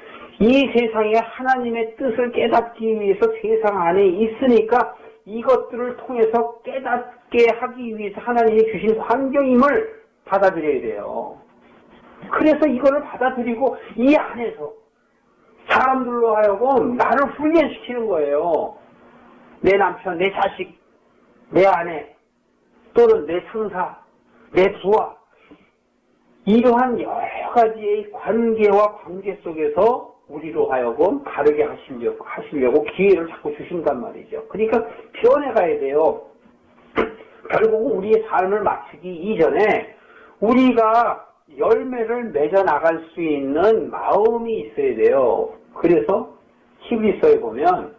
이 세상에 하나님의 뜻을 깨닫기 위해서 세상 안에 있으니까 이것들을 통해서 깨닫게 하기 위해서 하나님이 주신 환경임을 받아들여야 돼요. 그래서 이거를 받아들이고 이 안에서 사람들로 하여금 나를 훈련시키는 거예요. 내 남편, 내 자식, 내 아내, 또는 내 상사, 내 부하, 이러한 여러 가지의 관계와 관계 속에서 우리로 하여금 바르게 하시려고 기회를 자꾸 주신단 말이죠. 그러니까 변해가야 돼요. 결국은 우리의 삶을 마치기 이전에 우리가 열매를 맺어 나갈 수 있는 마음이 있어야 돼요. 그래서 히브리서에 보면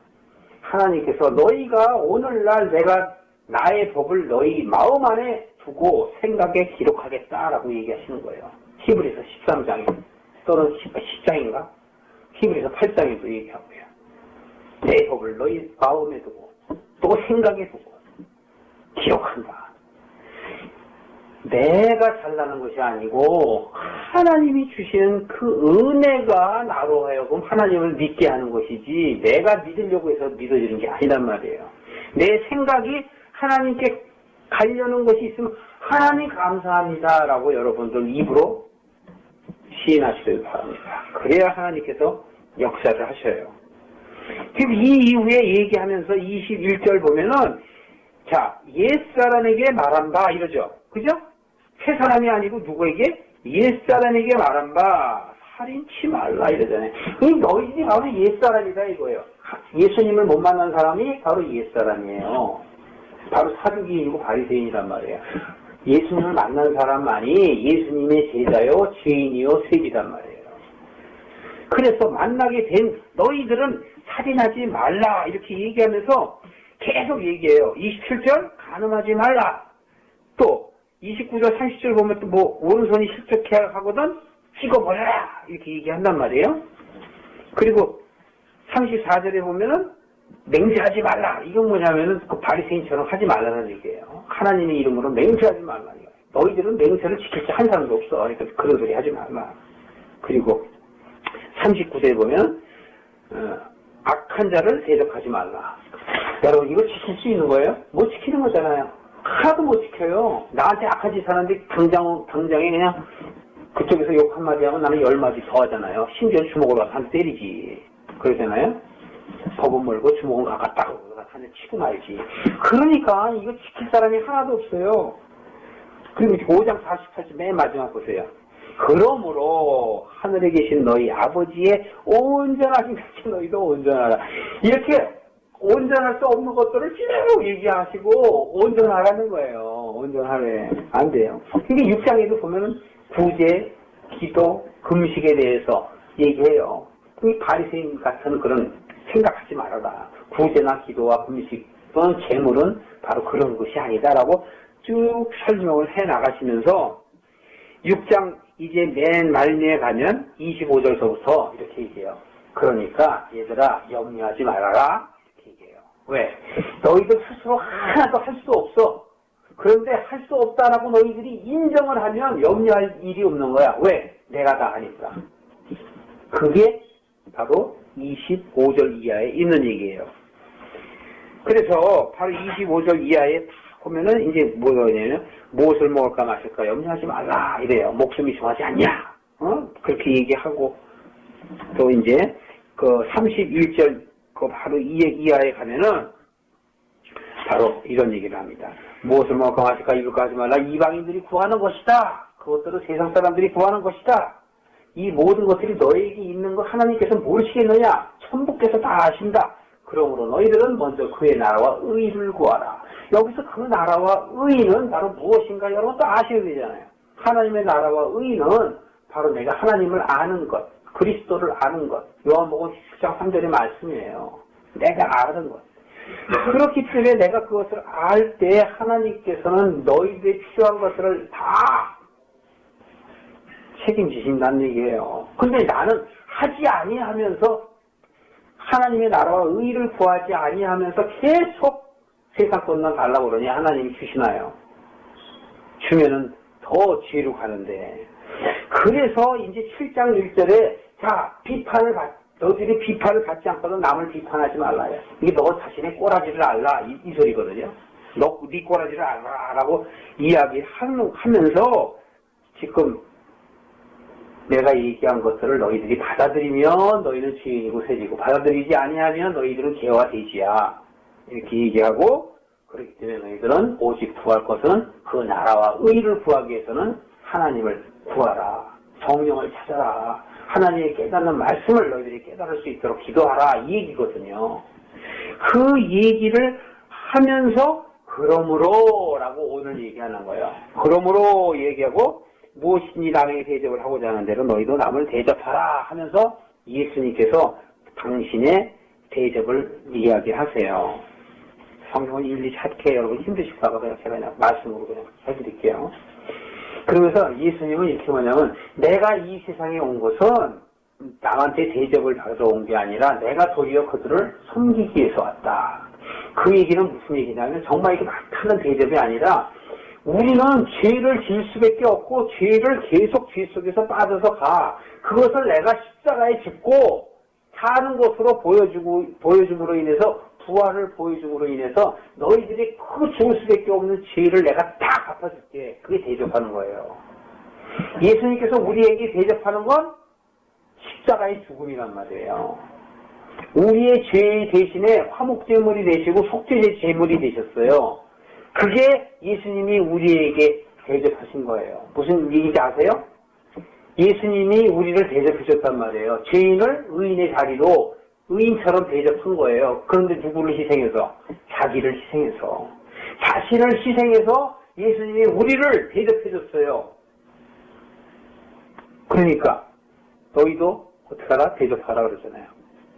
하나님께서 너희가 오늘날 내가 나의 법을 너희 마음 안에 두고 생각에 기록하겠다라고 얘기하시는 거예요. 히브리서 13장에 또는 10장인가? 히브리서 8장에도 얘기하고요. 내 법을 너희 마음에 두고 또 생각에 두고 기록한다. 내가 잘나는 것이 아니고 하나님이 주시는 그 은혜가 나로 하여금 하나님을 믿게 하는 것이지 내가 믿으려고 해서 믿어지는 게 아니란 말이에요. 내 생각이 하나님께 가려는 것이 있으면 하나님 감사합니다 라고 여러분들 입으로 시인하시길 바랍니다. 그래야 하나님께서 역사를 하셔요. 그럼 이 이후에 얘기하면서 21절 보면은 자, 옛사람에게 말한 바 이러죠. 그죠? 새 사람이 아니고 누구에게? 옛사람에게 말한 바 살인치 말라 이러잖아요. 너희들이 바로 옛사람이다 이거예요. 예수님을 못 만난 사람이 바로 옛사람이에요. 바로 사두개인이고 바리새인이란 말이에요. 예수님을 만난 사람만이 예수님의 제자요 죄인이요 쇠이란 말이에요. 그래서 만나게 된 너희들은 살인하지 말라 이렇게 얘기하면서 계속 얘기해요. 27절 간음하지 말라. 또 29절 30절 보면 또 뭐 오른손이 실족해 하거든 찍어버려라 이렇게 얘기한단 말이에요. 그리고 34절에 보면은 맹세하지 말라. 이건 뭐냐면은 그 바리새인처럼 하지 말라는 얘기예요. 하나님의 이름으로 맹세하지 말라. 너희들은 맹세를 지킬 한 사람도 없어. 그러니까 그런 소리 하지 말라. 그리고 39절에 보면 악한 자를 대적하지 말라. 여러분 이거 지킬 수 있는 거예요? 못 지키는 거잖아요. 하나도 못 지켜요. 나한테 악한 짓 하는데 당장에 그냥 그쪽에서 욕 한마디 하면 나는 10마디 더 하잖아요. 심지어 주먹으로 가서 한 대 때리지. 그러잖아요. 법은 멀고 주먹은 가깝다고 한 대 치고 말지. 그러니까 이거 지킬 사람이 하나도 없어요. 그리고 5장 48절 맨 마지막 보세요. 그러므로 하늘에 계신 너희 아버지의 온전하신 같이 너희도 온전하라. 이렇게 온전할 수 없는 것들을 쭉 얘기하시고 온전하라는 거예요. 온전하래. 안 돼요. 근데 6장에도 보면은 구제, 기도, 금식에 대해서 얘기해요. 이 바리새인 같은 그런 생각하지 말아라. 구제나 기도와 금식은 재물은 바로 그런 것이 아니다라고 쭉 설명을 해 나가시면서 6장 이제 맨 말미에 가면 25절서부터 이렇게 얘기해요. 그러니까 얘들아 염려하지 말아라. 이렇게 얘기해요. 왜? 너희들 스스로 하나도 할 수 없어. 그런데 할 수 없다라고 너희들이 인정을 하면 염려할 일이 없는 거야. 왜? 내가 다 하니까. 그게 바로 25절 이하에 있는 얘기예요. 그래서 바로 25절 이하에 보면은 이제 뭐가 있냐면 무엇을 먹을까 마실까 염려하지 말라 이래요. 목숨이 중하지 않냐? 그렇게 얘기하고 또 이제 그 31절 그 바로 이하에 가면은 바로 이런 얘기를 합니다. 무엇을 먹을까 마실까 입을까 하지 말라. 이방인들이 구하는 것이다. 그것들은 세상 사람들이 구하는 것이다. 이 모든 것들이 너에게 있는 거 하나님께서 모르시겠느냐? 천부께서 다 아신다. 그러므로 너희들은 먼저 그의 나라와 의를 구하라. 여기서 그 나라와 의는 바로 무엇인가 여러분도 아셔야 되잖아요. 하나님의 나라와 의는 바로 내가 하나님을 아는 것, 그리스도를 아는 것. 요한복음 10장 3절의 말씀이에요. 내가 아는 것. 그렇기 때문에 내가 그것을 알 때 하나님께서는 너희들의 필요한 것들을 다 책임지신다는 얘기예요. 근데 나는 하지 아니하면서 하나님의 나라와 의를 구하지 아니하면서 계속 세상 것만 달라고 그러니 하나님이 주시나요? 주면은 더 죄로 가는데. 그래서 이제 7장 1절에 자 너희들이 비판을 받지 않고도 남을 비판하지 말라요. 이게 너 자신의 꼬라지를 알라 이 소리거든요. 너 네 꼬라지를 알라라고 이야기하면서 지금 내가 얘기한 것들을 너희들이 받아들이면 너희는 죄인이고 세지고 받아들이지 아니하면 너희들은 죄와 돼지야. 이렇게 얘기하고 그렇기 때문에 너희들은 오직 구할 것은 그 나라와 의를 구하기 위해서는 하나님을 구하라. 성령을 찾아라. 하나님의 깨닫는 말씀을 너희들이 깨달을 수 있도록 기도하라. 이 얘기거든요. 그 얘기를 하면서 그러므로 라고 오늘 얘기하는 거예요. 그러므로 얘기하고 무엇이니 남에게 대접을 하고자 하는 대로 너희도 남을 대접하라 하면서 예수님께서 당신의 대접을 이야기하세요. 성경을 일일이 찾게 여러분 힘드실까 봐 제가 그냥 말씀으로 그냥 해드릴게요. 그러면서 예수님은 이렇게 뭐냐면 내가 이 세상에 온 것은 남한테 대접을 받아서 온 게 아니라 내가 도리어 그들을 섬기기 위해서 왔다. 그 얘기는 무슨 얘기냐면 정말 이게 막하는 대접이 아니라 우리는 죄를 질 수밖에 없고 죄를 계속 죄 속에서 빠져서 가. 그것을 내가 십자가에 짓고 사는 것으로 보여줌으로 인해서 부활을 보여줌으로 인해서 너희들이 그 죽을 수밖에 없는 죄를 내가 다 갚아줄게. 그게 대접하는 거예요. 예수님께서 우리에게 대접하는 건 십자가의 죽음이란 말이에요. 우리의 죄 대신에 화목제물이 되시고 속죄제 제물이 되셨어요. 그게 예수님이 우리에게 대접하신 거예요. 무슨 얘기인지 아세요? 예수님이 우리를 대접하셨단 말이에요. 죄인을 의인의 자리로 의인처럼 대접한 거예요. 그런데 누구를 희생해서? 자기를 희생해서. 자신을 희생해서 예수님이 우리를 대접해줬어요. 그러니까 너희도 어떻게 하라? 대접하라 그러잖아요.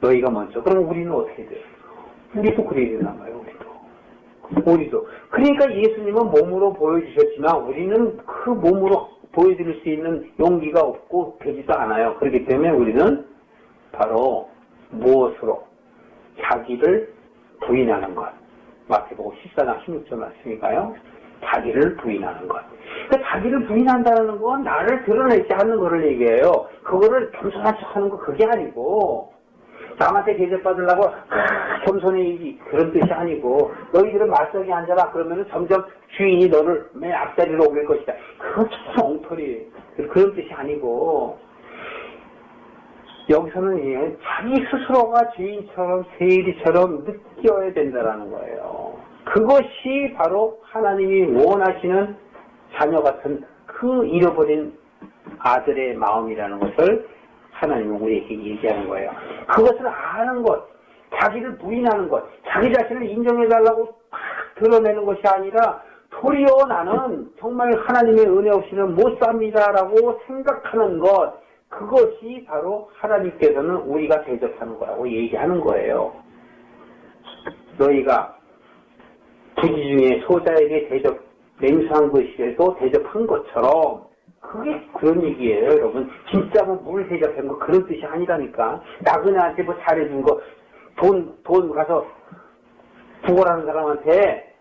너희가 먼저. 그럼 우리는 어떻게 돼요? 우리도 그래야 되나 봐요. 우리도. 그러니까 예수님은 몸으로 보여주셨지만 우리는 그 몸으로 보여드릴 수 있는 용기가 없고 되지도 않아요. 그렇기 때문에 우리는 바로 무엇으로? 자기를 부인하는 것. 마태복음 14장 16절 말씀이니까요. 자기를 부인하는 것. 그러니까 자기를 부인한다는 건 나를 드러내지 않는 것을 얘기해요. 그거를 겸손한 척하는 거 그게 아니고 남한테 대접받으려고 겸손해야지 그런 뜻이 아니고 너희들은 말석에 앉아라 그러면 점점 주인이 너를 맨 앞자리로 옮길 것이다. 그건 참 엉터리. 그런 뜻이 아니고 여기서는 자기 스스로가 주인처럼 세리처럼 느껴야 된다는 거예요. 그것이 바로 하나님이 원하시는 자녀 같은 그 잃어버린 아들의 마음이라는 것을 하나님은 우리에게 얘기하는 거예요. 그것을 아는 것, 자기를 부인하는 것, 자기 자신을 인정해달라고 팍 드러내는 것이 아니라 도리어 나는 정말 하나님의 은혜 없이는 못 삽니다라고 생각하는 것, 그것이 바로 하나님께서는 우리가 대접하는 거라고 얘기하는 거예요. 너희가 부지 중에 소자에게 냉수한 것이라도 대접한 것처럼 그게 그런 얘기예요, 여러분. 진짜 뭐 물 대접한 거 그런 뜻이 아니라니까. 나그네한테 뭐 잘해준 거, 돈 가서 구걸하는 사람한테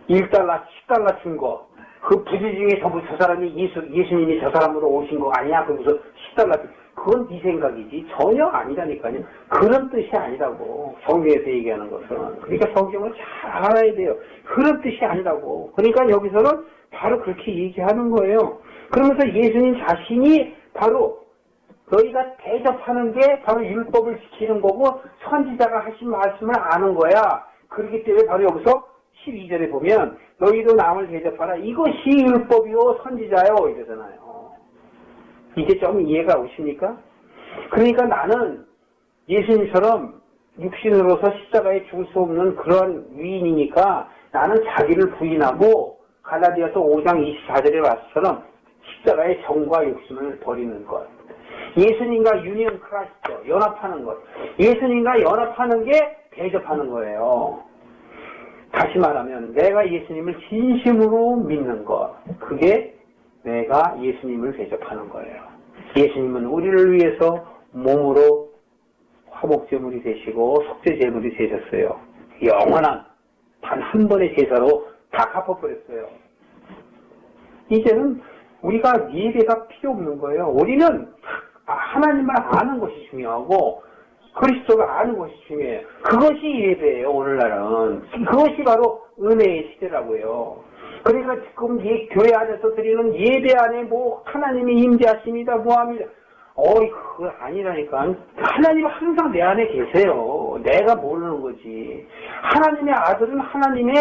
1달러, 10달러 준 거. 그 부지 중에 전부 저 사람이 예수님이 저 사람으로 오신 거 아니야? 그러면서 10달러. 그건 네 생각이지. 전혀 아니라니까요. 그런 뜻이 아니라고. 성경에서 얘기하는 것은. 그러니까 성경을 잘 알아야 돼요. 그런 뜻이 아니라고. 그러니까 여기서는 바로 그렇게 얘기하는 거예요. 그러면서 예수님 자신이 바로 너희가 대접하는 게 바로 율법을 지키는 거고 선지자가 하신 말씀을 아는 거야. 그렇기 때문에 바로 여기서 12절에 보면 너희도 남을 대접하라. 이것이 율법이요 선지자요 이러잖아요. 이제 좀 이해가 오십니까? 그러니까 나는 예수님처럼 육신으로서 십자가에 죽을 수 없는 그런 위인이니까 나는 자기를 부인하고 갈라디아서 5장 24절에 말씀처럼 십자가의 정과 욕심을 버리는 것. 예수님과 유니언 크라이스트, 연합하는 것. 예수님과 연합하는 게 대접하는 거예요. 다시 말하면 내가 예수님을 진심으로 믿는 것. 그게 내가 예수님을 대접하는 거예요. 예수님은 우리를 위해서 몸으로 화목제물이 되시고 속죄제물이 되셨어요. 영원한 단 한 번의 제사로 다 갚아버렸어요. 이제는 우리가 예배가 필요 없는 거예요. 우리는 하나님을 아는 것이 중요하고 그리스도를 아는 것이 중요해요. 그것이 예배예요. 오늘날은. 그것이 바로 은혜의 시대라고요. 그러니까 지금 이 교회 안에서 드리는 예배 안에 뭐 하나님이 임재하십니다. 뭐합니다. 그거 아니라니까. 하나님은 항상 내 안에 계세요. 내가 모르는 거지. 하나님의 아들은 하나님의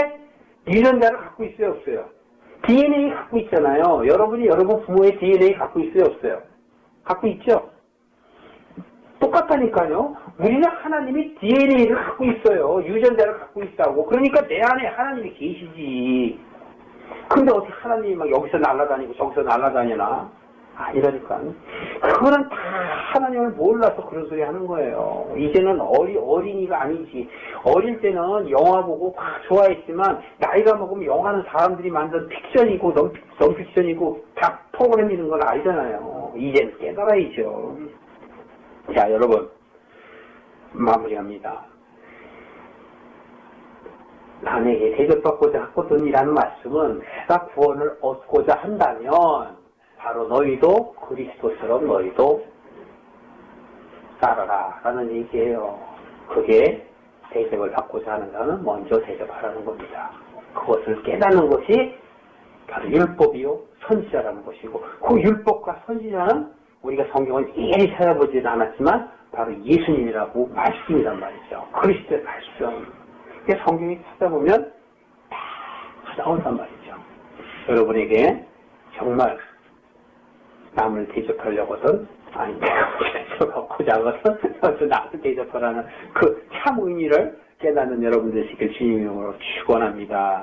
유전자를 갖고 있어요, 없어요? DNA 갖고 있잖아요. 여러분이 여러분 부모의 DNA 갖고 있어요, 없어요? 갖고 있죠? 똑같다니까요. 우리는 하나님이 DNA를 갖고 있어요. 유전자를 갖고 있다고. 그러니까 내 안에 하나님이 계시지. 근데 어떻게 하나님이 막 여기서 날아다니고 저기서 날아다니나? 아니라니까. 그거는 다 하나님을 몰라서 그런 소리 하는 거예요. 이제는 어린이가 아니지. 어릴 때는 영화 보고 막 좋아했지만 나이가 먹으면 영화는 사람들이 만든 픽션이고 넌픽션이고 다 프로그램이는 걸 알잖아요. 이제는 깨달아야죠. 자, 여러분 마무리합니다. 남에게 대접받고자 하거든이라는 말씀은 내가 구원을 얻고자 한다면 바로 너희도 그리스도처럼 너희도 따르라 라는 얘기예요. 그게 대접을 받고자 하는 자는 먼저 대접하라는 겁니다. 그것을 깨닫는 것이 바로 율법이요 선지자라는 것이고, 그 율법과 선지자는 우리가 성경을 일일이 찾아보지는 않았지만 바로 예수님이라고 말씀이란 말이죠. 그리스도의 말씀. 성경이 찾아보면 다 나온단 말이죠. 여러분에게 정말 남을 대접하려거든, 아니 내가 대접하고자 하거든 나도 대접하라는 그 참 의미를 깨닫는 여러분 되시길 주님의 이름으로 축원합니다.